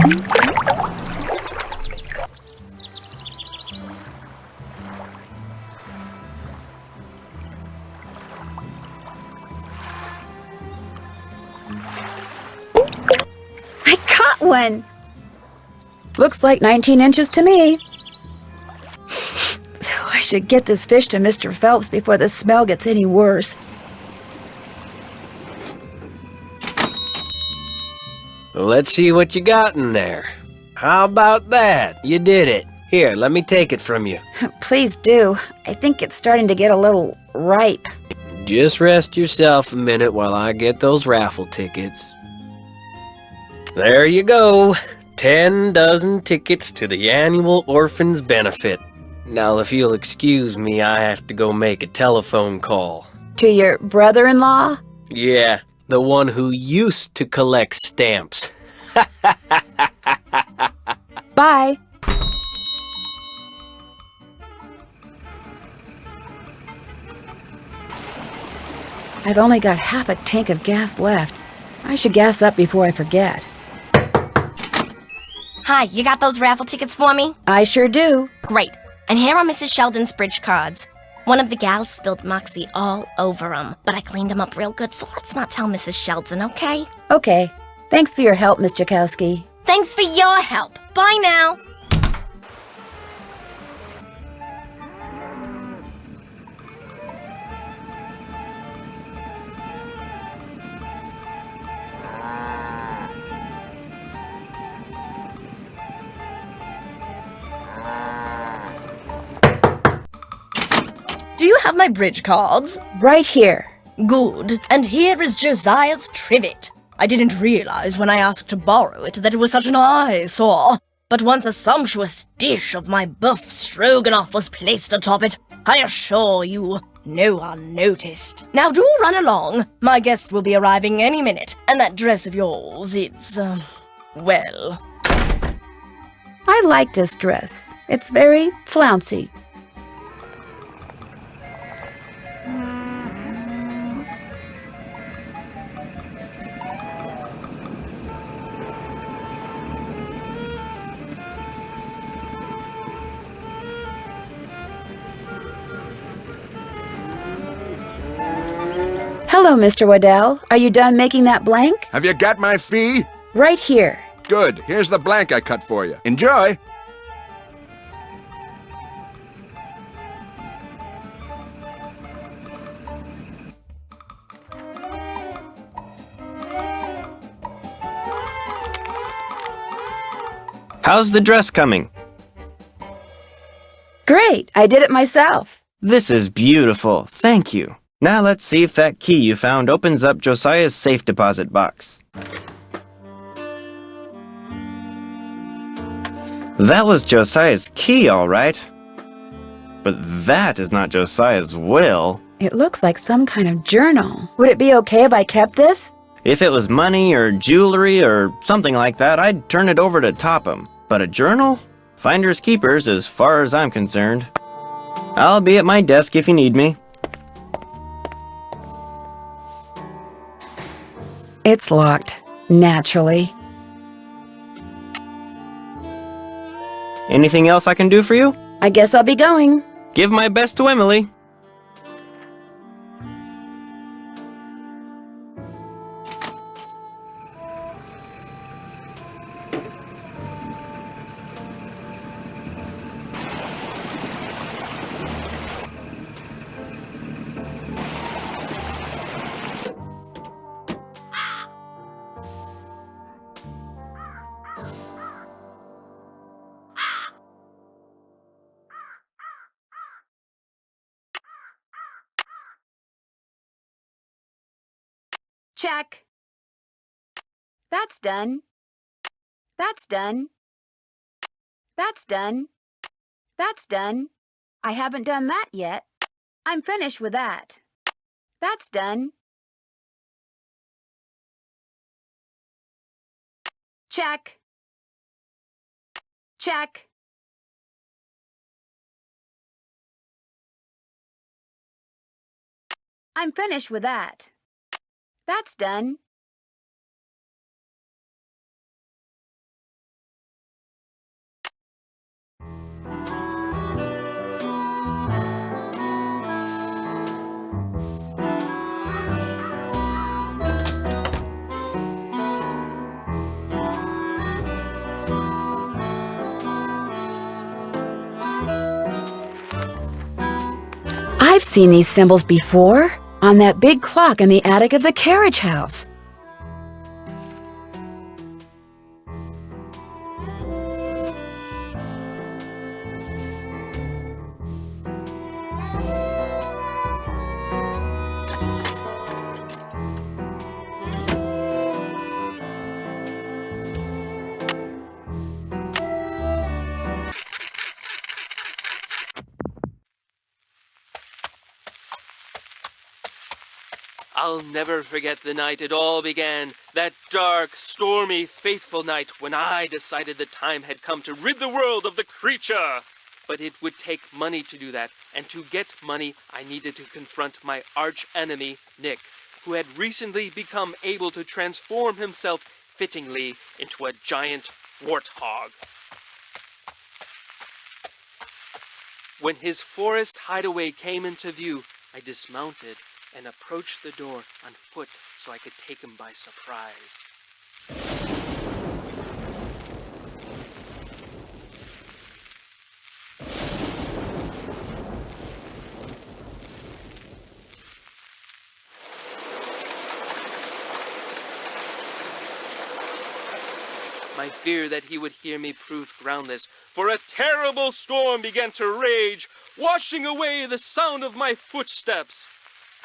I caught one! Looks like 19 inches to me. I should get this fish to Mr. Phelps before the smell gets any worse. Let's see what you got in there. How about that? You did it. Here, let me take it from you. Please do. I think it's starting to get a little ripe. Just rest yourself a minute while I get those raffle tickets. There you go. 10 dozen tickets to the annual Orphans Benefit. Now, if you'll excuse me, I have to go make a telephone call. To your brother-in-law? Yeah, the one who used to collect stamps. Bye. I've only got half a tank of gas left. I should gas up before I forget. Hi, you got those raffle tickets for me? I sure do. Great. And here are Mrs. Sheldon's bridge cards. One of the gals spilled Moxie all over them, but I cleaned them up real good, so let's not tell Mrs. Sheldon, okay? Okay. Thanks for your help, Miss Jakowski. Thanks for your help. Bye now. Do you have my bridge cards? Right here. Good. And here is Josiah's trivet. I didn't realize when I asked to borrow it that it was such an eyesore. But once a sumptuous dish of my buff stroganoff was placed atop it, I assure you, no one noticed. Now do run along. My guest will be arriving any minute, and that dress of yours, it's, well... I like this dress. It's very flouncy. Hello, Mr. Waddell. Are you done making that blank? Have you got my fee? Right here. Good. Here's the blank I cut for you. Enjoy! How's the dress coming? Great. I did it myself. This is beautiful. Thank you. Now let's see if that key you found opens up Josiah's safe deposit box. That was Josiah's key, all right. But that is not Josiah's will. It looks like some kind of journal. Would it be okay if I kept this? If it was money or jewelry or something like that, I'd turn it over to Topham. But a journal? Finders keepers as far as I'm concerned. I'll be at my desk if you need me. It's locked. Naturally. Anything else I can do for you? I guess I'll be going. Give my best to Emily. Check. That's done. That's done. That's done. That's done. I haven't done that yet. I'm finished with that. That's done. Check. Check. I'm finished with that. That's done. seen these symbols before. On that big clock in the attic of the carriage house. I'll never forget the night it all began, that dark, stormy, fateful night when I decided the time had come to rid the world of the creature. But it would take money to do that, and to get money, I needed to confront my arch-enemy, Nick, who had recently become able to transform himself fittingly into a giant warthog. When his forest hideaway came into view, I dismounted and approached the door on foot so I could take him by surprise. My fear that he would hear me proved groundless, for a terrible storm began to rage, washing away the sound of my footsteps.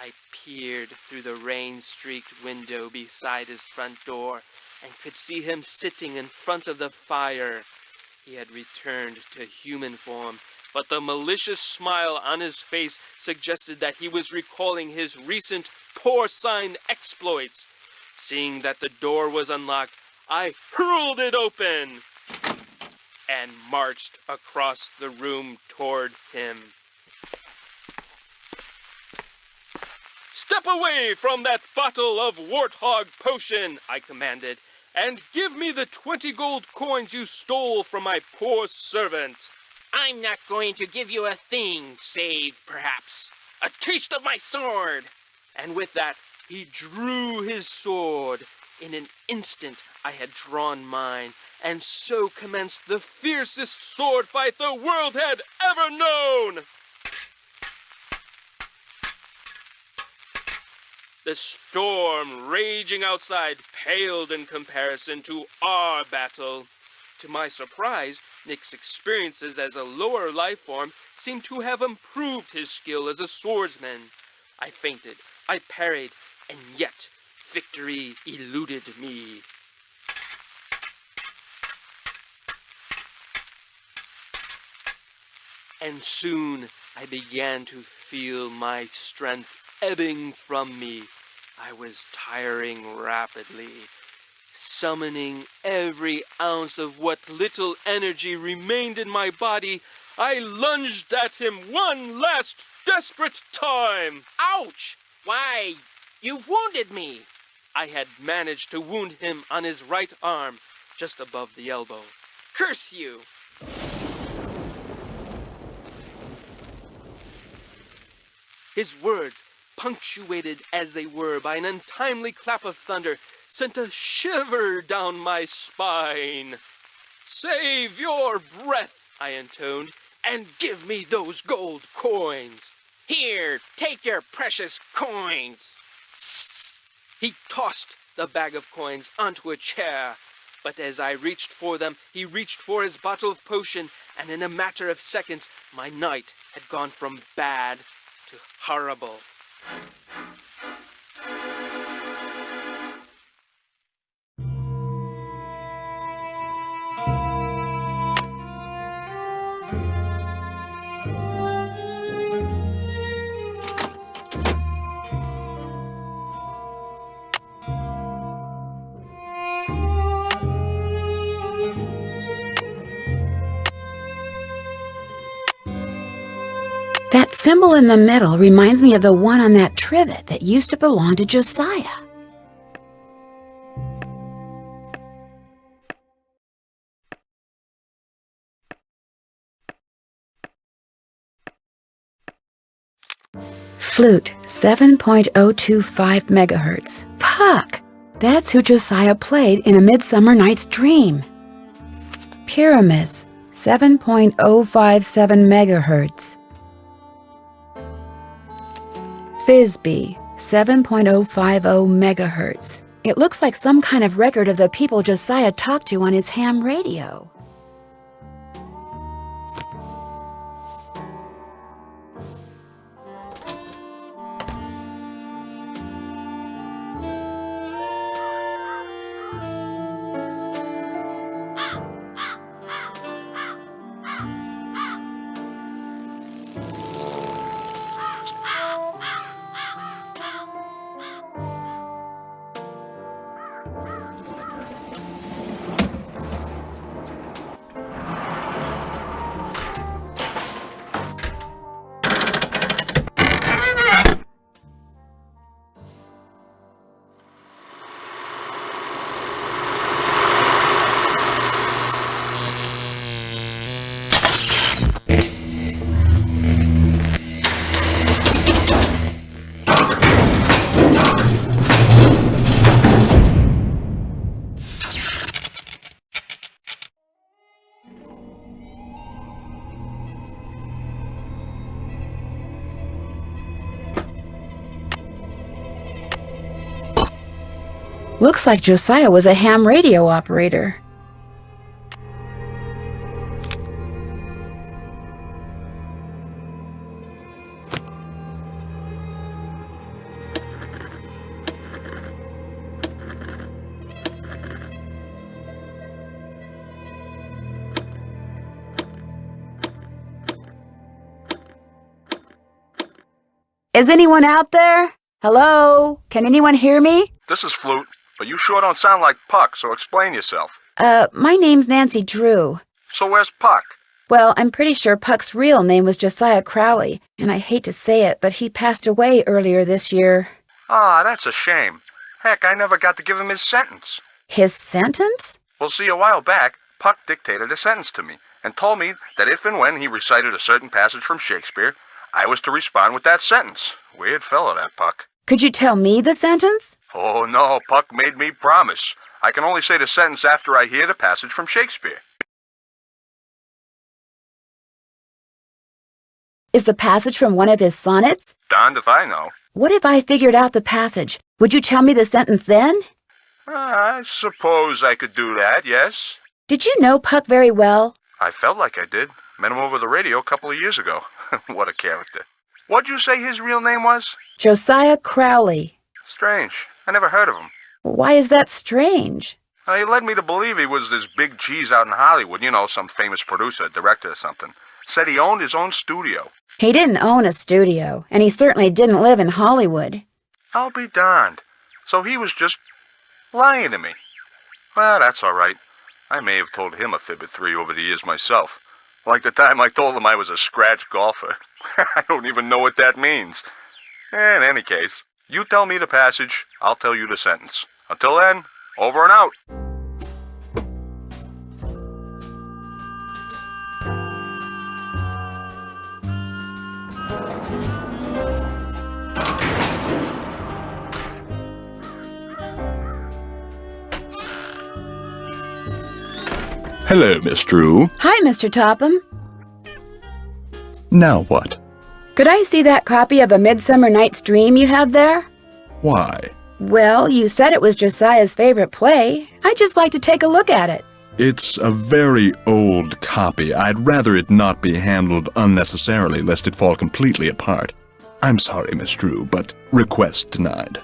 I peered through the rain-streaked window beside his front door and could see him sitting in front of the fire. He had returned to human form, but the malicious smile on his face suggested that he was recalling his recent porcine exploits. Seeing that the door was unlocked, I hurled it open and marched across the room toward him. "Step away from that bottle of warthog potion," I commanded, "and give me the 20 gold coins you stole from my poor servant." "I'm not going to give you a thing, save, perhaps, a taste of my sword." And with that, he drew his sword. In an instant, I had drawn mine, and so commenced the fiercest sword fight the world had ever known. The storm raging outside paled in comparison to our battle. To my surprise, Nick's experiences as a lower life form seemed to have improved his skill as a swordsman. I feinted, I parried, and yet victory eluded me. And soon I began to feel my strength ebbing from me. I was tiring rapidly. Summoning every ounce of what little energy remained in my body, I lunged at him one last desperate time. Ouch! Why, you wounded me! I had managed to wound him on his right arm, just above the elbow. Curse you! His words, punctuated as they were by an untimely clap of thunder, sent a shiver down my spine. "Save your breath," I intoned, "and give me those gold coins." "Here, take your precious coins." He tossed the bag of coins onto a chair, but as I reached for them, he reached for his bottle of potion, and in a matter of seconds, my night had gone from bad to horrible. That symbol in the middle reminds me of the one on that trivet that used to belong to Josiah. Flute, 7.025 megahertz. Puck! That's who Josiah played in A Midsummer Night's Dream. Pyramus, 7.057 megahertz. Thisbe, 7.050 megahertz. It looks like some kind of record of the people Josiah talked to on his ham radio. Looks like Josiah was a ham radio operator. Is anyone out there? Hello? Can anyone hear me? This is Flute, but you sure don't sound like Puck, so explain yourself. My name's Nancy Drew. So where's Puck? Well, I'm pretty sure Puck's real name was Josiah Crowley, and I hate to say it, but he passed away earlier this year. Ah, that's a shame. Heck, I never got to give him his sentence. His sentence? Well, see, a while back, Puck dictated a sentence to me and told me that if and when he recited a certain passage from Shakespeare, I was to respond with that sentence. Weird fellow, that Puck. Could you tell me the sentence? Oh, no, Puck made me promise. I can only say the sentence after I hear the passage from Shakespeare. Is the passage from one of his sonnets? Darned if I know. What if I figured out the passage? Would you tell me the sentence then? I suppose I could do that, yes. Did you know Puck very well? I felt like I did. Met him over the radio a couple of years ago. What a character. What'd you say his real name was? Josiah Crowley. Strange. I never heard of him. Why is that strange? He led me to believe he was this big cheese out in Hollywood. You know, some famous producer, director or something. Said he owned his own studio. He didn't own a studio, and he certainly didn't live in Hollywood. I'll be darned. So he was just lying to me. Well, that's all right. I may have told him a fib or three over the years myself. Like the time I told him I was a scratch golfer. I don't even know what that means. In any case, you tell me the passage, I'll tell you the sentence. Until then, over and out. Hello, Miss Drew. Hi, Mr. Topham. Now what? Could I see that copy of A Midsummer Night's Dream you have there? Why? Well, you said it was Josiah's favorite play. I'd just like to take a look at it. It's a very old copy. I'd rather it not be handled unnecessarily, lest it fall completely apart. I'm sorry, Miss Drew, but request denied.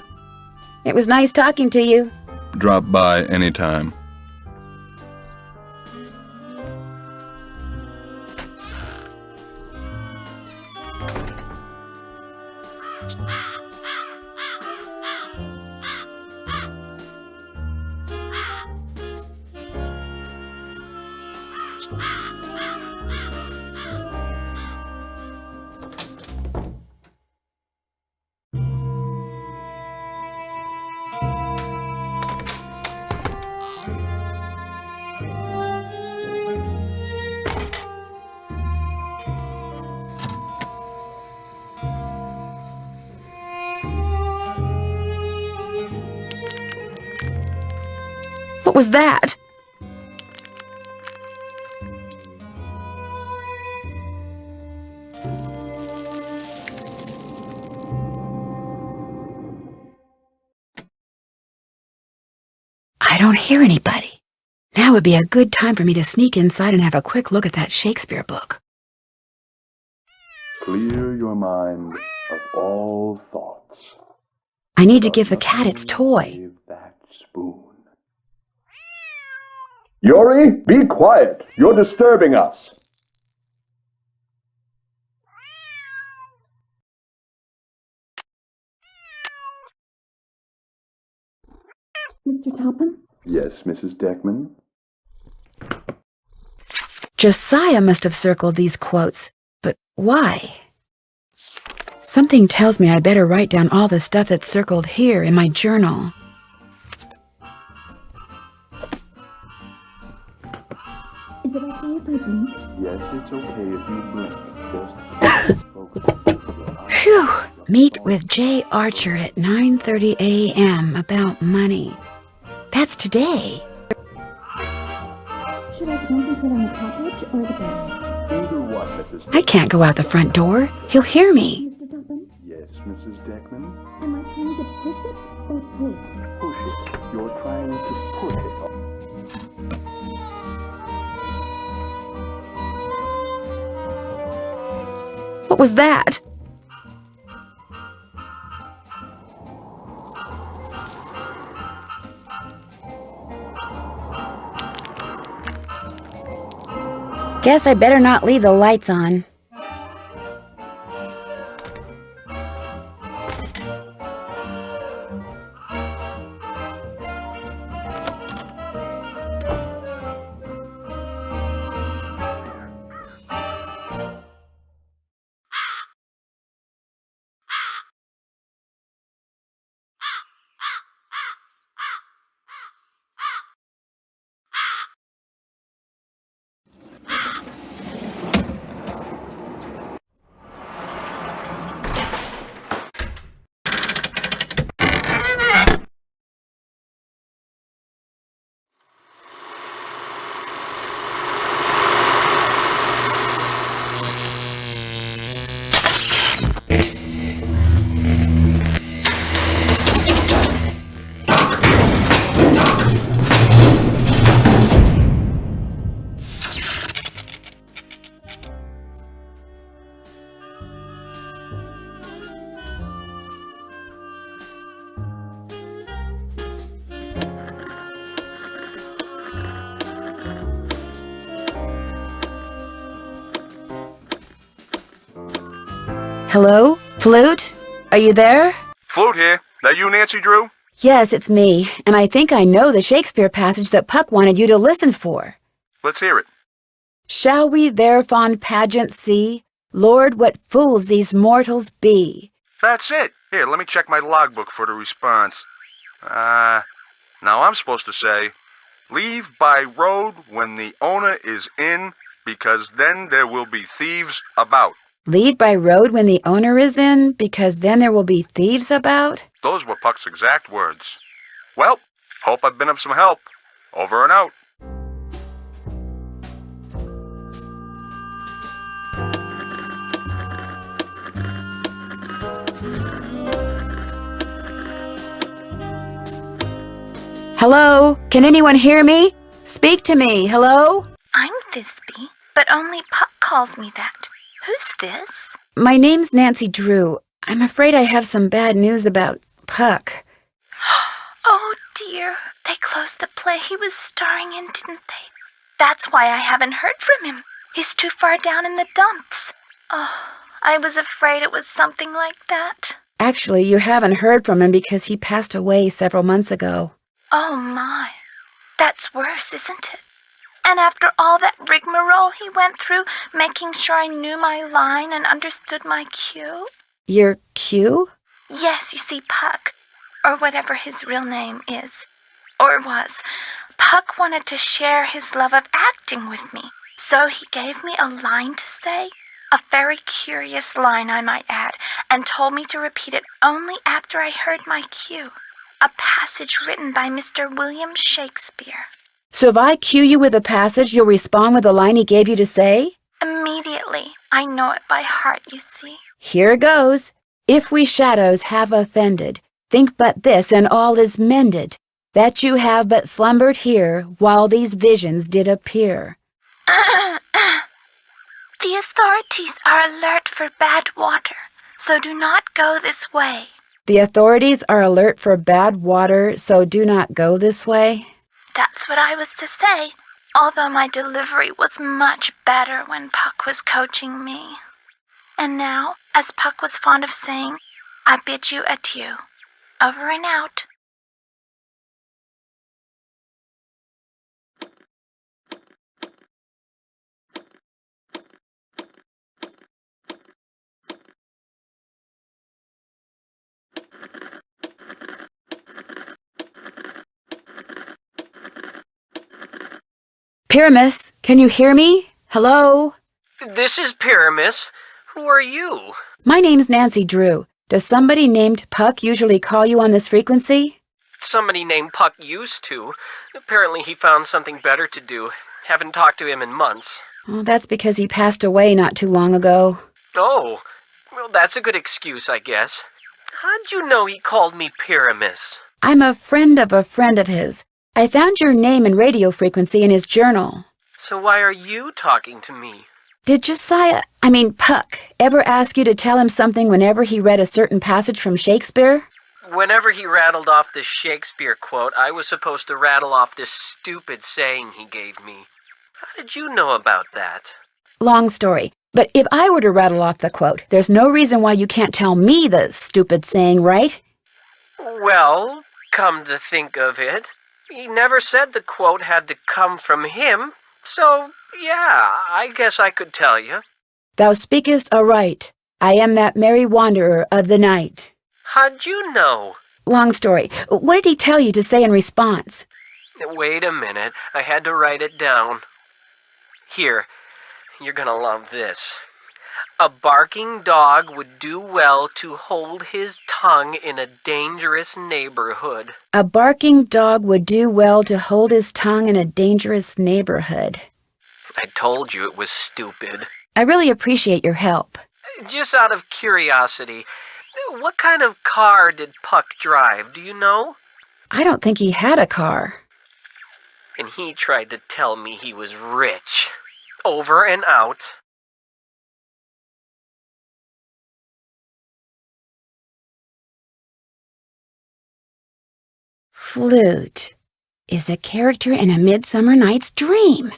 It was nice talking to you. Drop by anytime. What was that? I don't hear anybody. Now would be a good time for me to sneak inside and have a quick look at that Shakespeare book. Clear your mind of all thoughts. I need to give the cat its toy. Save that spoon. Yori, be quiet. You're disturbing us. Mr. Topham? Yes, Mrs. Deckman? Josiah must have circled these quotes, but why? Something tells me I better write down all the stuff that's circled here in my journal. Is it okay if I blink? Yes, it's okay if you blink. Just focus. Phew! Meet with Jay Archer at 9:30 a.m. about money. That's today. Should I concentrate on the cottage or the bed? Either one, Mrs. I can't go out the front door. He'll hear me. Mr. Topham, Yes, Mrs. Deckman? am I trying to push it or push? Push it. You're trying to push it. What was that? Guess I better not leave the lights on. Hello? Flute? Are you there? Flute here. That you, Nancy Drew? Yes, it's me, and I think I know the Shakespeare passage that Puck wanted you to listen for. Let's hear it. Shall we their fond pageant see? Lord, what fools these mortals be! That's it. Here, let me check my logbook for the response. Now I'm supposed to say, leave by road when the owner is in, because then there will be thieves about. Lead by road when the owner is in, because then there will be thieves about? Those were Puck's exact words. Well, hope I've been of some help. Over and out. Hello? Can anyone hear me? Speak to me. Hello? I'm Thisbe, but only Puck calls me that. Who's this? My name's Nancy Drew. I'm afraid I have some bad news about Puck. Oh dear, they closed the play he was starring in, didn't they? That's why I haven't heard from him. He's too far down in the dumps. Oh, I was afraid it was something like that. Actually, you haven't heard from him because he passed away several months ago. Oh my, that's worse, isn't it? And after all that rigmarole he went through, making sure I knew my line and understood my cue? Your cue? Yes, you see, Puck, or whatever his real name is, or was, Puck wanted to share his love of acting with me. So he gave me a line to say, a very curious line I might add, and told me to repeat it only after I heard my cue. A passage written by Mr. William Shakespeare. So if I cue you with a passage, you'll respond with the line he gave you to say? Immediately. I know it by heart, you see. Here goes. If we shadows have offended, think but this and all is mended, that you have but slumbered here while these visions did appear. The authorities are alert for bad water, so do not go this way. The authorities are alert for bad water, so do not go this way. That's what I was to say, although my delivery was much better when Puck was coaching me. And now, as Puck was fond of saying, I bid you adieu. Over and out. Pyramus, can you hear me? Hello? This is Pyramus. Who are you? My name's Nancy Drew. Does somebody named Puck usually call you on this frequency? Somebody named Puck used to. Apparently he found something better to do. Haven't talked to him in months. Oh, that's because he passed away not too long ago. Oh, well, that's a good excuse, I guess. How'd you know he called me Pyramus? I'm a friend of his. I found your name and radio frequency in his journal. So why are you talking to me? Did Puck, ever ask you to tell him something whenever he read a certain passage from Shakespeare? Whenever he rattled off this Shakespeare quote, I was supposed to rattle off this stupid saying he gave me. How did you know about that? Long story. But if I were to rattle off the quote, there's no reason why you can't tell me the stupid saying, right? Well, come to think of it, he never said the quote had to come from him, so, yeah, I guess I could tell you. Thou speakest aright. I am that merry wanderer of the night. How'd you know? Long story. What did he tell you to say in response? Wait a minute, I had to write it down. Here, you're gonna love this. A barking dog would do well to hold his tongue in a dangerous neighborhood. A barking dog would do well to hold his tongue in a dangerous neighborhood. I told you it was stupid. I really appreciate your help. Just out of curiosity, what kind of car did Puck drive, do you know? I don't think he had a car. And he tried to tell me he was rich. Over and out. Flute is a character in A Midsummer Night's Dream.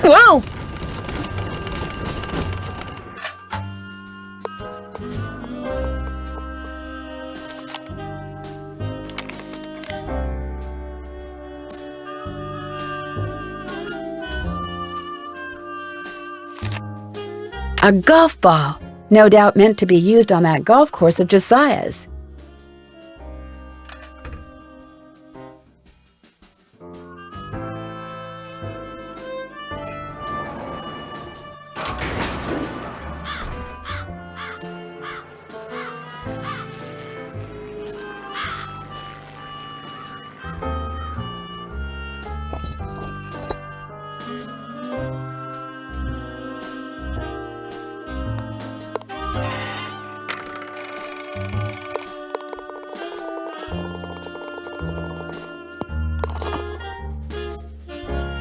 Whoa! A golf ball, no doubt meant to be used on that golf course of Josiah's.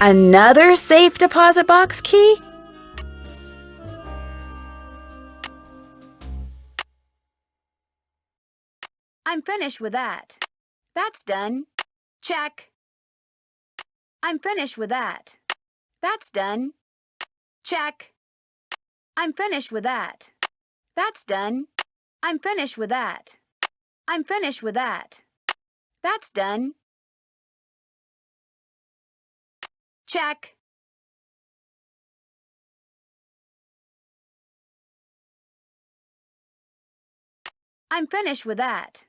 Another safe deposit box key? I'm finished with that. That's done. Check. I'm finished with that. That's done. Check. I'm finished with that. That's done. I'm finished with that. I'm finished with that. That's done. Check. I'm finished with that.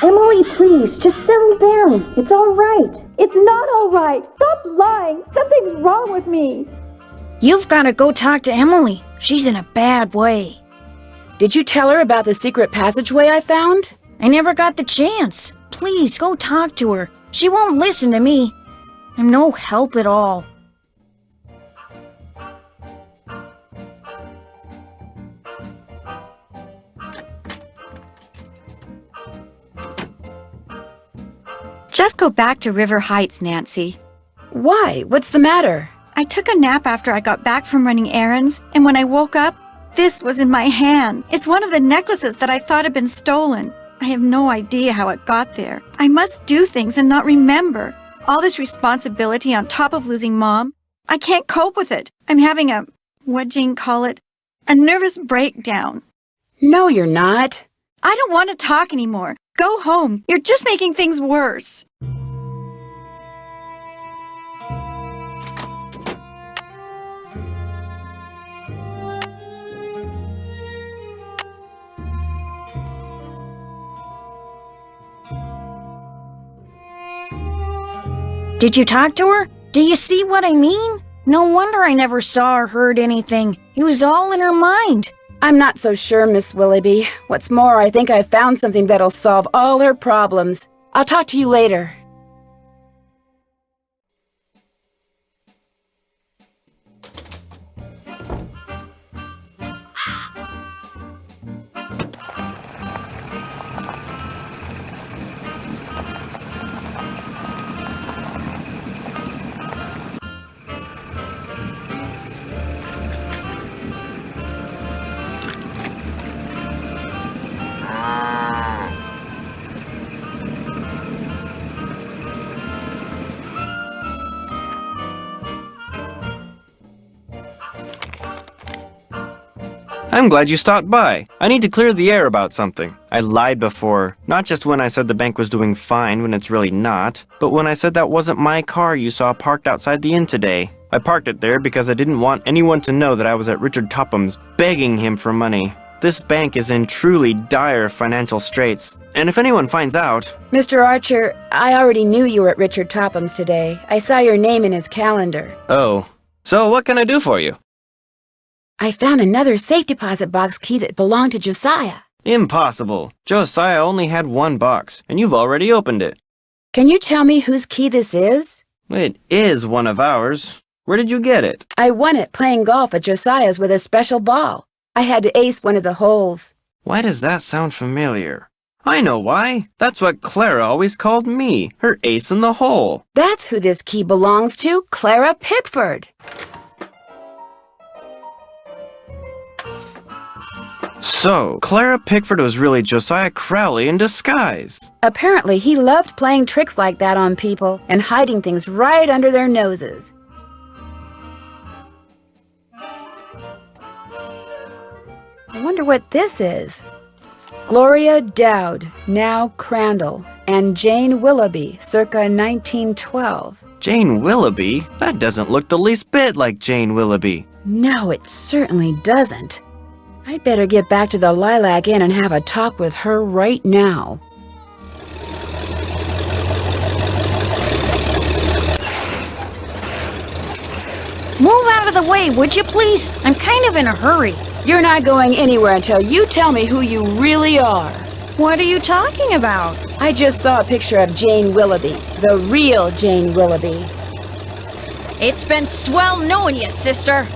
Emily, please, just settle down. It's all right. It's not all right. Stop lying. Something's wrong with me. You've got to go talk to Emily. She's in a bad way. Did you tell her about the secret passageway I found? I never got the chance. Please, go talk to her. She won't listen to me. I'm no help at all. Just go back to River Heights, Nancy. Why? What's the matter? I took a nap after I got back from running errands, and when I woke up, this was in my hand. It's one of the necklaces that I thought had been stolen. I have no idea how it got there. I must do things and not remember. All this responsibility on top of losing Mom. I can't cope with it. I'm having what Jean call it, a nervous breakdown. No, you're not. I don't want to talk anymore. Go home. You're just making things worse. Did you talk to her? Do you see what I mean? No wonder I never saw or heard anything. It was all in her mind. I'm not so sure, Miss Willoughby. What's more, I think I've found something that'll solve all her problems. I'll talk to you later. I'm glad you stopped by. I need to clear the air about something. I lied before, not just when I said the bank was doing fine when it's really not, but when I said that wasn't my car you saw parked outside the inn today. I parked it there because I didn't want anyone to know that I was at Richard Topham's begging him for money. This bank is in truly dire financial straits, and if anyone finds out... Mr. Archer, I already knew you were at Richard Topham's today. I saw your name in his calendar. Oh, so what can I do for you? I found another safe deposit box key that belonged to Josiah. Impossible. Josiah only had one box, and you've already opened it. Can you tell me whose key this is? It is one of ours. Where did you get it? I won it playing golf at Josiah's with a special ball. I had to ace one of the holes. Why does that sound familiar? I know why. That's what Clara always called me, her ace in the hole. That's who this key belongs to, Clara Pickford. So, Clara Pickford was really Josiah Crowley in disguise. Apparently, he loved playing tricks like that on people and hiding things right under their noses. I wonder what this is. Gloria Dowd, now Crandall, and Jane Willoughby, circa 1912. Jane Willoughby? That doesn't look the least bit like Jane Willoughby. No, it certainly doesn't. I'd better get back to the Lilac Inn and have a talk with her right now. Move out of the way, would you please? I'm kind of in a hurry. You're not going anywhere until you tell me who you really are. What are you talking about? I just saw a picture of Jane Willoughby, the real Jane Willoughby. It's been swell knowing you, sister.